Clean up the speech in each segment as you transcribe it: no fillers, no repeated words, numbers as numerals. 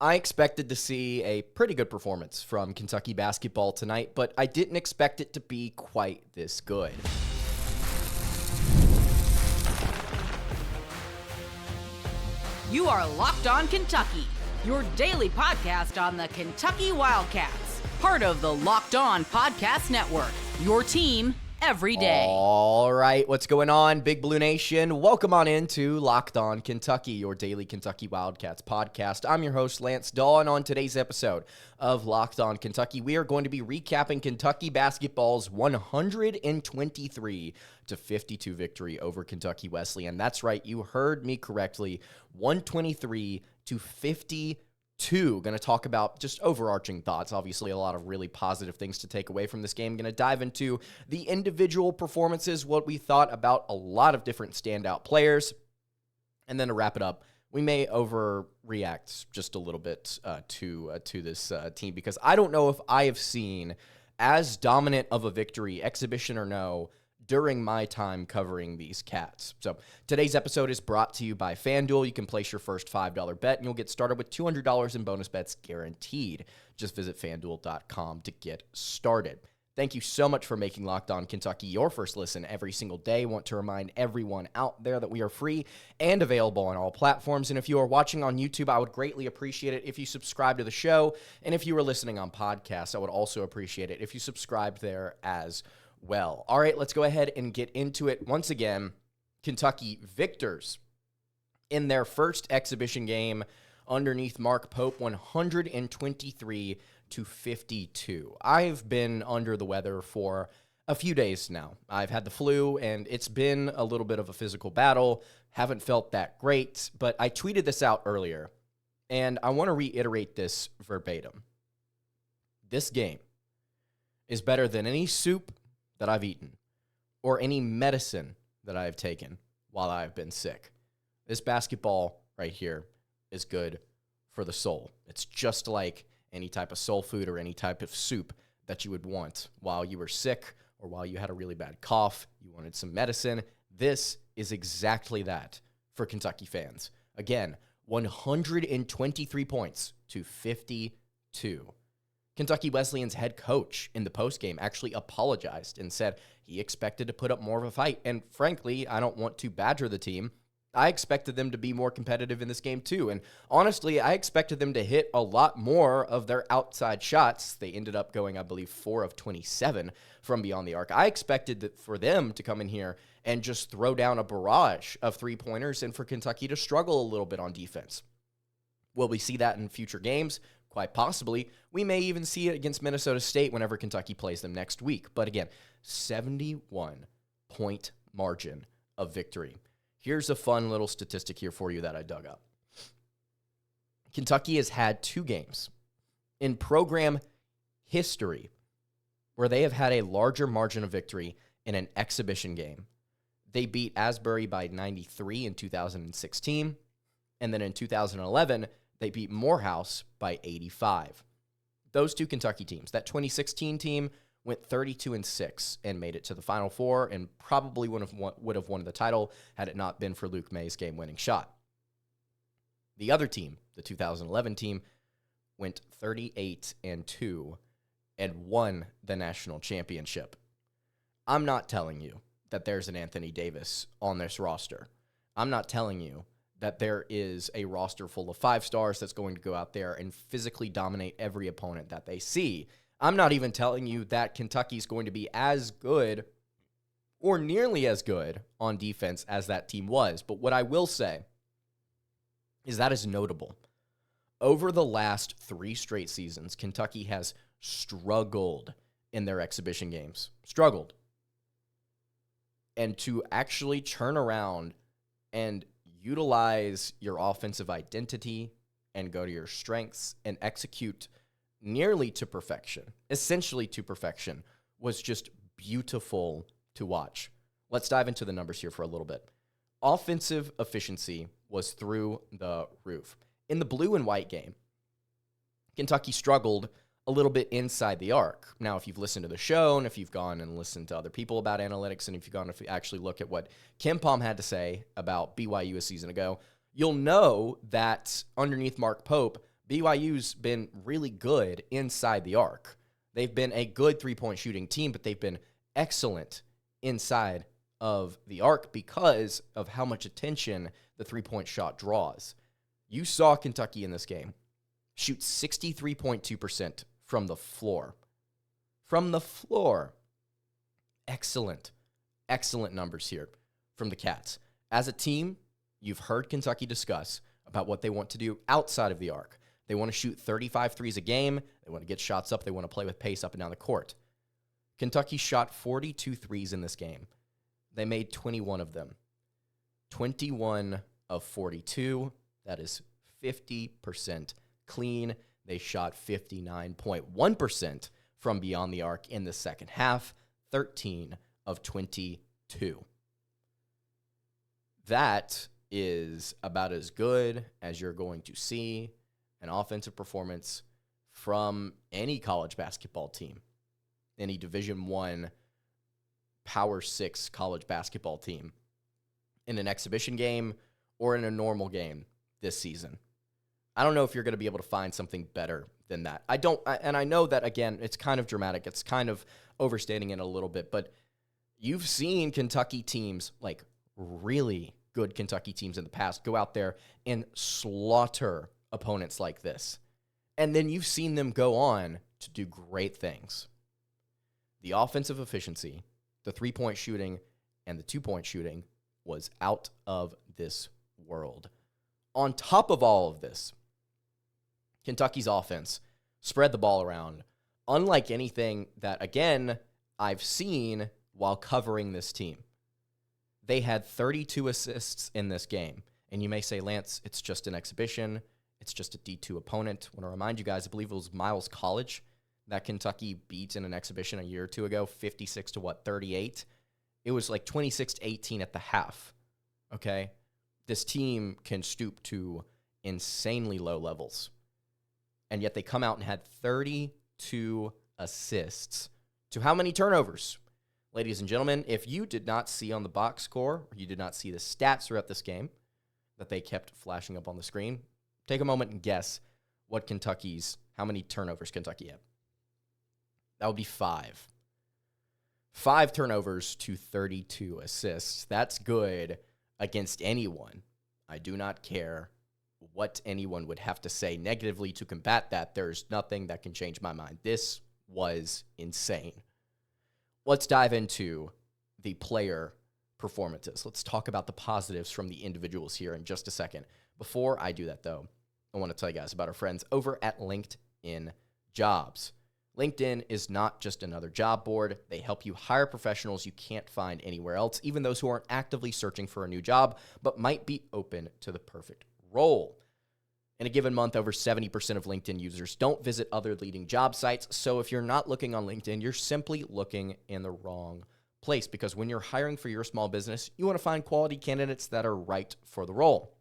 I expected to see a pretty good performance from Kentucky basketball tonight, but I didn't expect it to be quite this good. You are Locked On Kentucky, your daily podcast on the Kentucky Wildcats, part of the Locked On Podcast Network, your team every day. All right, what's going on, Big Blue Nation? Welcome on into Locked On Kentucky, your daily Kentucky Wildcats podcast. I'm your host, Lance Dawe, and on today's episode of Locked On Kentucky, we are going to be recapping Kentucky basketball's 123-52 victory over Kentucky Wesleyan. That's right, you heard me correctly, 123-52. Going to talk about just overarching thoughts. Obviously, a lot of really positive things to take away from this game. Going to dive into the individual performances, what we thought about a lot of different standout players. And then to wrap it up, we may overreact just a little bit to this team, because I don't know if I have seen as dominant of a victory, exhibition or no, during my time covering these Cats. So today's episode is brought to you by FanDuel. You can place your first $5 bet and you'll get started with $200 in bonus bets guaranteed. Just visit FanDuel.com to get started. Thank you so much for making Locked On Kentucky your first listen every single day. Want to remind everyone out there that we are free and available on all platforms. And if you are watching on YouTube, I would greatly appreciate it if you subscribe to the show. And if you were listening on podcasts, I would also appreciate it if you subscribed there as well. All right, let's go ahead and get into it. Once again, Kentucky victors in their first exhibition game underneath Mark Pope, 123-52. I've been under the weather for a few days now. I've had the flu, and it's been a little bit of a physical battle. Haven't felt that great, but I tweeted this out earlier, and I want to reiterate this verbatim. This game is better than any soup that I've eaten or any medicine that I've taken while I've been sick. This basketball right here is good for the soul. It's just like any type of soul food or any type of soup that you would want while you were sick or while you had a really bad cough, you wanted some medicine. This is exactly that for Kentucky fans. Again, 123 points to 52. Kentucky Wesleyan's head coach in the postgame actually apologized and said he expected to put up more of a fight. And frankly, I don't want to badger the team. I expected them to be more competitive in this game too. And honestly, I expected them to hit a lot more of their outside shots. They ended up going, I believe, 4 of 27 from beyond the arc. I expected for them to come in here and just throw down a barrage of three-pointers and for Kentucky to struggle a little bit on defense. Will we see that in future games? Quite possibly. We may even see it against Minnesota State whenever Kentucky plays them next week. But again, 71-point margin of victory. Here's a fun little statistic here for you that I dug up. Kentucky has had 2 games in program history where they have had a larger margin of victory in an exhibition game. They beat Asbury by 93 in 2016, and then in 2011, they beat Morehouse by 85. Those 2 Kentucky teams, that 2016 team went 32-6 and made it to the Final Four and probably would have won the title had it not been for Luke May's game-winning shot. The other team, the 2011 team, went 38-2 and won the national championship. I'm not telling you that there's an Anthony Davis on this roster. I'm not telling you that there is a roster full of 5 stars that's going to go out there and physically dominate every opponent that they see. I'm not even telling you that Kentucky's going to be as good or nearly as good on defense as that team was. But what I will say is that is notable. Over the last 3 straight seasons, Kentucky has struggled in their exhibition games. Struggled. And to actually turn around and utilize your offensive identity and go to your strengths and execute nearly to perfection, essentially to perfection, was just beautiful to watch. Let's dive into the numbers here for a little bit. Offensive efficiency was through the roof. In the blue and white game, Kentucky struggled a little bit inside the arc. Now, if you've listened to the show and if you've gone and listened to other people about analytics and if you've gone to actually look at what Kim Palm had to say about BYU a season ago, you'll know that underneath Mark Pope, BYU's been really good inside the arc. They've been a good three-point shooting team, but they've been excellent inside of the arc because of how much attention the three-point shot draws. You saw Kentucky in this game shoot 63.2% from the floor. From the floor. Excellent numbers here from the Cats. As a team, you've heard Kentucky discuss about what they want to do outside of the arc. They want to shoot 35 threes a game. They want to get shots up. They want to play with pace up and down the court. Kentucky shot 42 threes in this game. They made 21 of them. 21 of 42. That is 50% clean. They shot 59.1% from beyond the arc in the second half. 13 of 22. That is about as good as you're going to see an offensive performance from any college basketball team, any Division I, Power 6 college basketball team in an exhibition game or in a normal game this season. I don't know if you're going to be able to find something better than that. And I know that, again, it's kind of dramatic. It's kind of overstating it a little bit, but you've seen Kentucky teams, like really good Kentucky teams in the past, go out there and slaughter opponents like this. And then you've seen them go on to do great things. The offensive efficiency, the three-point shooting, and the two-point shooting was out of this world. On top of all of this, Kentucky's offense spread the ball around, unlike anything that, again, I've seen while covering this team. They had 32 assists in this game. And you may say, Lance, it's just an exhibition. It's just a D2 opponent. I want to remind you guys, I believe it was Miles College that Kentucky beat in an exhibition a year or two ago, 56 to 38. It was like 26-18 at the half, okay? This team can stoop to insanely low levels. And yet they come out and had 32 assists. To how many turnovers? Ladies and gentlemen, if you did not see on the box score, or you did not see the stats throughout this game that they kept flashing up on the screen, take a moment and guess how many turnovers Kentucky had. That would be 5. 5 turnovers to 32 assists. That's good against anyone. I do not care what anyone would have to say negatively to combat that. There's nothing that can change my mind. This was insane. Let's dive into the player performances. Let's talk about the positives from the individuals here in just a second. Before I do that, though, I want to tell you guys about our friends over at LinkedIn Jobs. LinkedIn is not just another job board. They help you hire professionals you can't find anywhere else, even those who aren't actively searching for a new job, but might be open to the perfect role. In a given month, over 70% of LinkedIn users don't visit other leading job sites. So if you're not looking on LinkedIn, you're simply looking in the wrong place, because when you're hiring for your small business, you want to find quality candidates that are right for the role.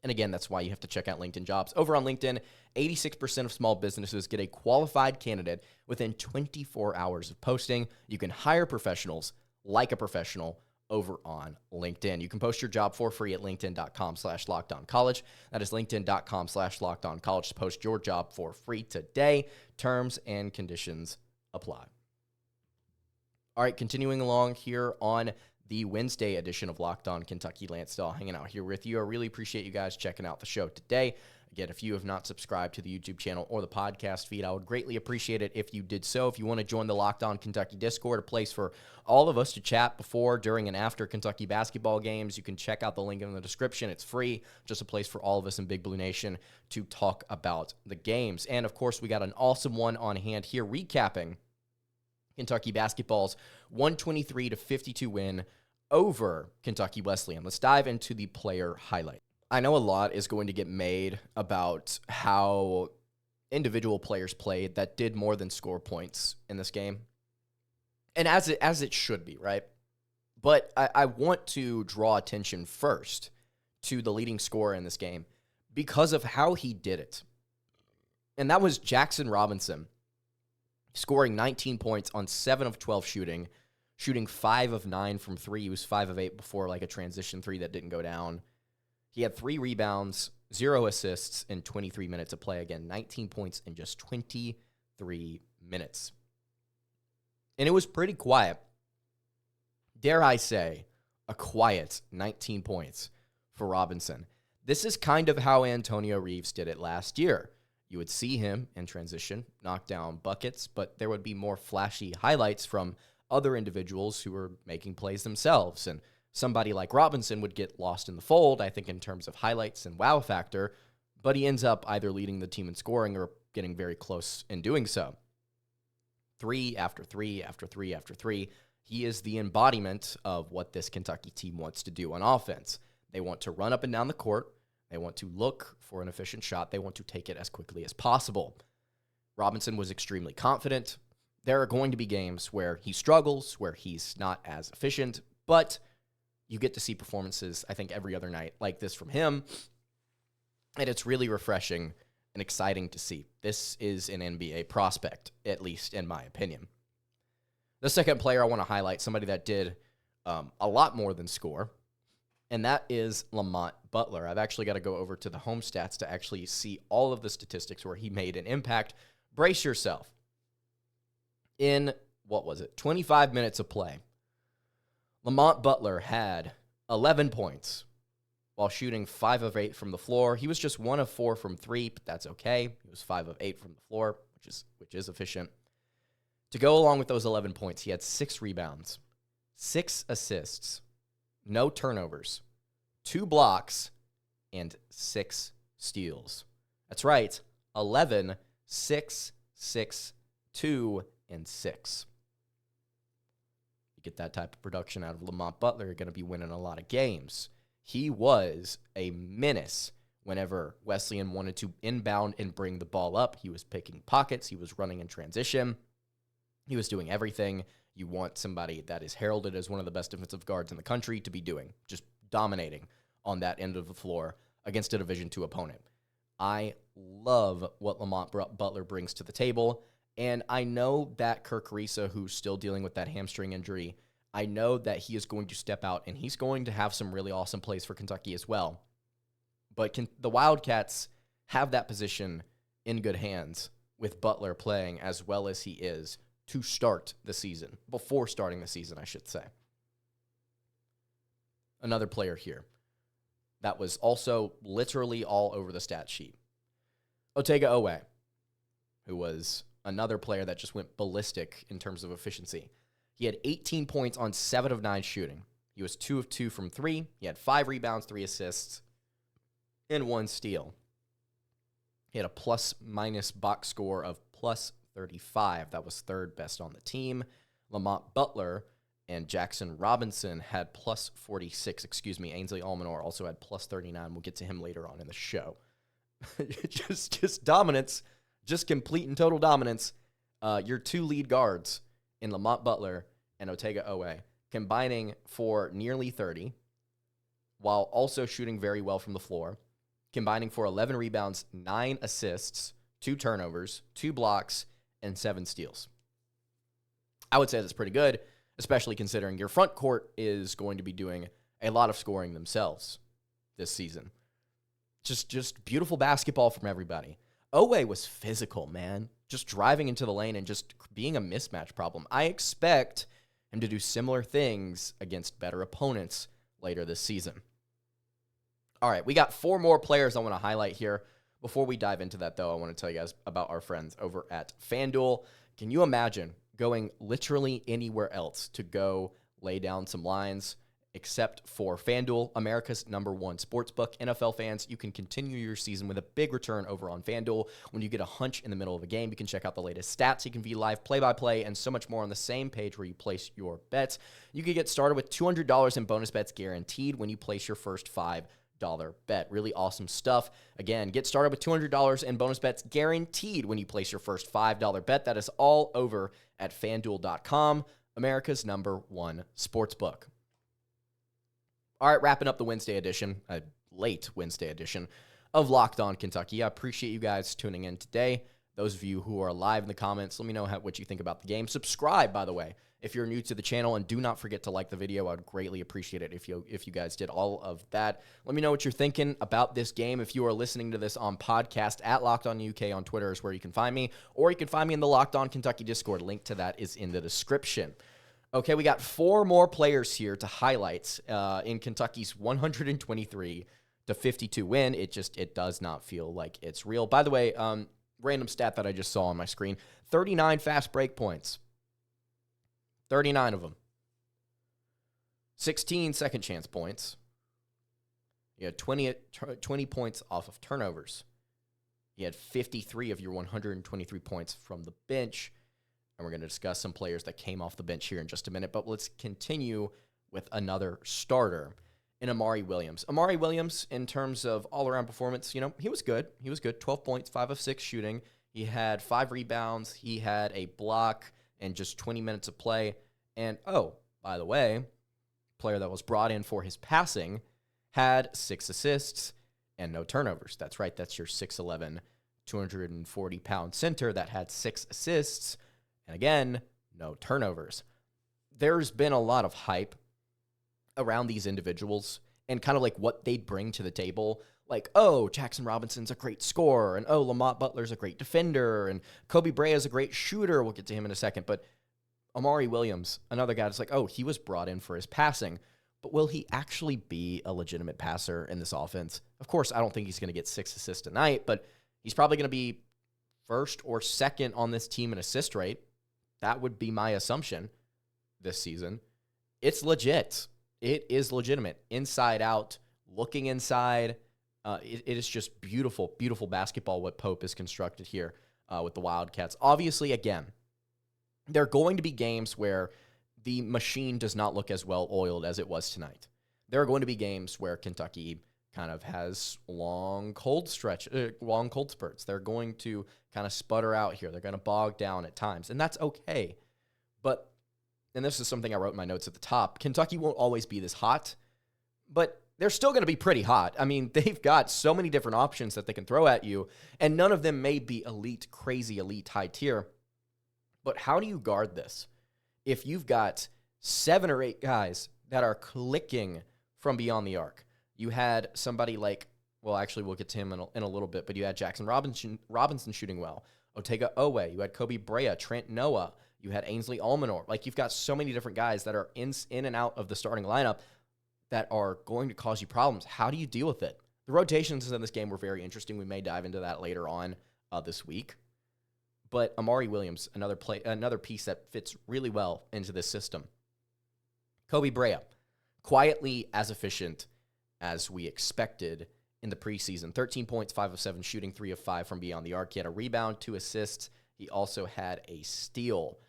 And again, that's why you have to check out LinkedIn Jobs. Over on LinkedIn, 86% of small businesses get a qualified candidate within 24 hours of posting. You can hire professionals like a professional over on LinkedIn. You can post your job for free at linkedin.com/lockedoncollege. That is linkedin.com/lockedoncollege to post your job for free today. Terms and conditions apply. All right, continuing along here on the Wednesday edition of Locked On Kentucky. Lance Dawe hanging out here with you. I really appreciate you guys checking out the show today. Again, if you have not subscribed to the YouTube channel or the podcast feed, I would greatly appreciate it if you did so. If you want to join the Locked On Kentucky Discord, a place for all of us to chat before, during, and after Kentucky basketball games, you can check out the link in the description. It's free, just a place for all of us in Big Blue Nation to talk about the games. And, of course, we got an awesome one on hand here, recapping Kentucky basketball's 123-52 win over Kentucky Wesleyan. Let's dive into the player highlight. I know a lot is going to get made about how individual players played that did more than score points in this game. And as it should be, right? But I want to draw attention first to the leading scorer in this game because of how he did it. And that was Jaxson Robinson, scoring 19 points on 7 of 12 shooting 5 of 9 from 3. He was 5 of 8 before like a transition 3 that didn't go down. He had 3 rebounds, 0 assists in 23 minutes of play. Again, 19 points in just 23 minutes. And it was pretty quiet. Dare I say, a quiet 19 points for Robinson. This is kind of how Antonio Reeves did it last year. You would see him in transition, knock down buckets, but there would be more flashy highlights from other individuals who were making plays themselves. And somebody like Robinson would get lost in the fold, I think, in terms of highlights and wow factor, but he ends up either leading the team in scoring or getting very close in doing so. 3 after 3 after 3 after 3. He is the embodiment of what this Kentucky team wants to do on offense. They want to run up and down the court. They want to look for an efficient shot. They want to take it as quickly as possible. Robinson was extremely confident. There are going to be games where he struggles, where he's not as efficient, but you get to see performances, I think, every other night like this from him, and it's really refreshing and exciting to see. This is an NBA prospect, at least in my opinion. The second player I want to highlight, somebody that did a lot more than score, and that is Lamont Butler. I've actually got to go over to the home stats to actually see all of the statistics where he made an impact. Brace yourself. In, 25 minutes of play, Lamont Butler had 11 points while shooting 5 of 8 from the floor. He was just 1 of 4 from 3, but that's okay. He was 5 of 8 from the floor, which is efficient. To go along with those 11 points, he had 6 rebounds, 6 assists, no turnovers, 2 blocks, and 6 steals. That's right, 11, 6, 6, 2, and 6. You get that type of production out of Lamont Butler, you're going to be winning a lot of games. He was a menace whenever Wesleyan wanted to inbound and bring the ball up. He was picking pockets. He was running in transition. He was doing everything you want somebody that is heralded as one of the best defensive guards in the country to be doing, just dominating on that end of the floor against a Division II opponent. I love what Lamont Butler brings to the table, and I know that Kirk Risa, who's still dealing with that hamstring injury, I know that he is going to step out, and he's going to have some really awesome plays for Kentucky as well. But the Wildcats have that position in good hands with Butler playing as well as he is to start the season, before starting the season, I should say. Another player here that was also literally all over the stat sheet. Otega Oweh, who was another player that just went ballistic in terms of efficiency. He had 18 points on 7 of 9 shooting. He was 2 of 2 from 3. He had 5 rebounds, 3 assists, and 1 steal. He had a plus-minus box score of plus 35. That was third best on the team. Lamont Butler and Jaxson Robinson had plus 46. Ainsley Almanor also had plus 39. We'll get to him later on in the show. just dominance, just complete and total dominance. Your 2 lead guards in Lamont Butler and Otega Oweh combining for nearly 30 while also shooting very well from the floor, combining for 11 rebounds, 9 assists, 2 turnovers, 2 blocks, and 7 steals. I would say that's pretty good, especially considering your front court is going to be doing a lot of scoring themselves this season. Just beautiful basketball from everybody. Oweh was physical, man. Just driving into the lane and just being a mismatch problem. I expect him to do similar things against better opponents later this season. All right, we got 4 more players I want to highlight here. Before we dive into that, though, I want to tell you guys about our friends over at FanDuel. Can you imagine going literally anywhere else to go lay down some lines except for FanDuel, America's #1 sportsbook? NFL fans, you can continue your season with a big return over on FanDuel. When you get a hunch in the middle of a game, you can check out the latest stats. You can view live play-by-play and so much more on the same page where you place your bets. You can get started with $200 in bonus bets guaranteed when you place your first $5 bet. Really awesome stuff. Again, get started with $200 in bonus bets guaranteed when you place your first $5 bet. That is all over at FanDuel.com, America's #1 sportsbook. All right, wrapping up the Wednesday edition, late Wednesday edition of Locked On Kentucky. I appreciate you guys tuning in today. Those of you who are live in the comments, let me know what you think about the game. Subscribe, by the way, if you're new to the channel, and do not forget to like the video. I would greatly appreciate it if you guys did all of that. Let me know what you're thinking about this game. If you are listening to this on podcast, at Locked On UK on Twitter is where you can find me, or you can find me in the Locked On Kentucky Discord. Link to that is in the description. Okay, we got 4 more players here to highlight in Kentucky's 123-52 win. It does not feel like it's real. By the way, random stat that I just saw on my screen, 39 fast break points. 39 of them. 16 second chance points. You had 20 points off of turnovers. You had 53 of your 123 points from the bench. And we're going to discuss some players that came off the bench here in just a minute. But let's continue with another starter in Amari Williams. Amari Williams, in terms of all-around performance, he was good. He was good. 12 points, 5 of 6 shooting. He had 5 rebounds. He had a block and just 20 minutes of play. And, oh, by the way, player that was brought in for his passing had 6 assists and no turnovers. That's right. That's your 6'11", 240-pound center that had 6 assists and, again, no turnovers. There's been a lot of hype around these individuals and kind of like what they'd bring to the table. Like, oh, Jaxson Robinson's a great scorer, and oh, Lamont Butler's a great defender, and Kobe Brea's a great shooter. We'll get to him in a second. But Amari Williams, another guy that's like, oh, he was brought in for his passing. But will he actually be a legitimate passer in this offense? Of course, I don't think he's going to get 6 assists tonight, but he's probably going to be first or second on this team in assist rate. That would be my assumption this season. It's legit. It is legitimate. Inside out, looking inside. It is just beautiful, beautiful basketball what Pope has constructed here with the Wildcats. Obviously, again, there are going to be games where the machine does not look as well oiled as it was tonight. There are going to be games where Kentucky kind of has long cold spurts. They're going to kind of sputter out here. They're going to bog down at times, and that's okay. But, and this is something I wrote in my notes at the top, Kentucky won't always be this hot, but they're still going to be pretty hot. I mean, they've got so many different options that they can throw at you, and none of them may be elite, crazy elite high tier. But how do you guard this? If you've got 7 or 8 guys that are clicking from beyond the arc, you had somebody like, well, actually, we'll get to him in a little bit, but you had Jaxson Robinson shooting well, Otega Oweh, you had Kobe Brea, Trent Noah, you had Ainsley Almanor. Like, you've got so many different guys that are in and out of the starting lineup that are going to cause you problems. How do you deal with it? The rotations in this game were very interesting. We may dive into that later on this week. But Amari Williams, another piece that fits really well into this system. Kobe Brea, quietly as efficient as we expected in the preseason. 13 points, 5 of 7 shooting, 3 of 5 from beyond the arc. He had a rebound, 2 assists. He also had a steal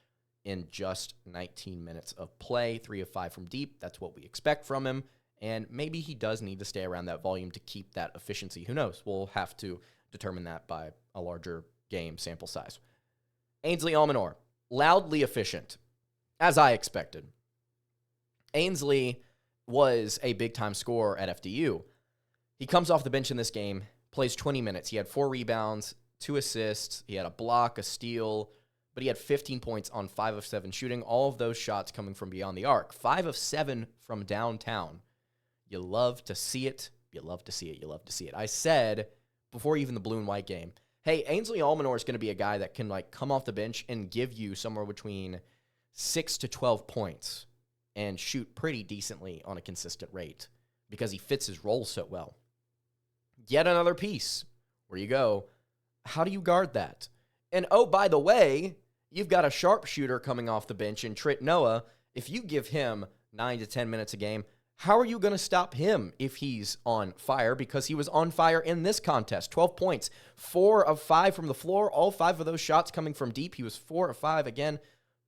in just 19 minutes of play, 3 of 5 from deep. That's what we expect from him. And maybe he does need to stay around that volume to keep that efficiency. Who knows? We'll have to determine that by a larger game sample size. Ainsley Almanor, loudly efficient, as I expected. Ainsley was a big-time scorer at FDU. He comes off the bench in this game, plays 20 minutes. He had 4 rebounds, 2 assists. He had a block, a steal, but he had 15 points on 5 of 7 shooting. All of those shots coming from beyond the arc. 5 of 7 from downtown. You love to see it. You love to see it. You love to see it. I said, before even the blue and white game, hey, Ainsley Almanor is going to be a guy that can come off the bench and give you somewhere between 6 to 12 points and shoot pretty decently on a consistent rate because he fits his role so well. Yet another piece where you go, how do you guard that? And oh, by the way, you've got a sharpshooter coming off the bench in Trent Noah. If you give him 9 to 10 minutes a game, how are you going to stop him if he's on fire? Because he was on fire in this contest. 12 points, 4 of 5 from the floor, all 5 of those shots coming from deep. He was 4 of 5 again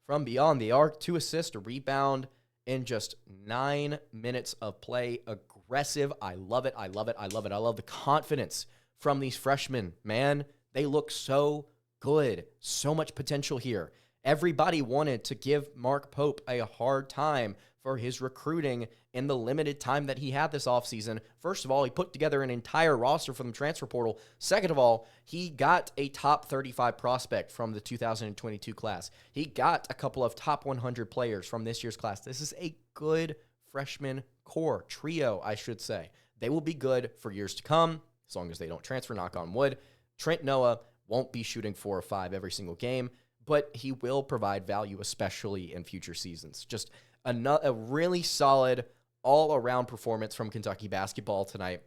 from beyond the arc, 2 assists, a rebound in just 9 minutes of play. Aggressive. I love it. I love it. I love it. I love the confidence from these freshmen, man. They look so good. So much potential here. Everybody wanted to give Mark Pope a hard time for his recruiting in the limited time that he had this offseason. First of all, he put together an entire roster from the transfer portal. Second of all, he got a top 35 prospect from the 2022 class. He got a couple of top 100 players from this year's class. This is a good freshman core, trio, I should say. They will be good for years to come, as long as they don't transfer, knock on wood. Trent Noah won't be shooting 4 or 5 every single game, but he will provide value, especially in future seasons. Just a really solid all-around performance from Kentucky basketball tonight.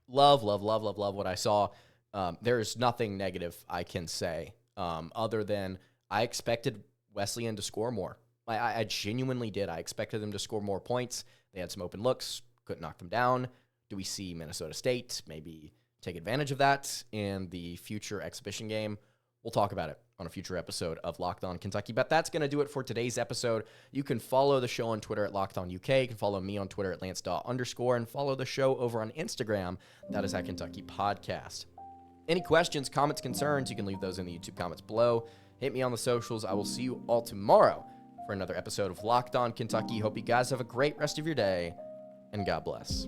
Love what I saw. There is nothing negative I can say other than I expected Wesleyan to score more. I genuinely did. I expected them to score more points. They had some open looks, couldn't knock them down. Do we see Minnesota State maybe take advantage of that in the future exhibition game? We'll talk about it on a future episode of Locked On Kentucky. But that's going to do it for today's episode. You can follow the show on Twitter at Locked On UK. You can follow me on Twitter at @LanceDawe_, and follow the show over on Instagram. That is at Kentucky Podcast. Any questions, comments, concerns, you can leave those in the YouTube comments below. Hit me on the socials. I will see you all tomorrow for another episode of Locked On Kentucky. Hope you guys have a great rest of your day, and God bless.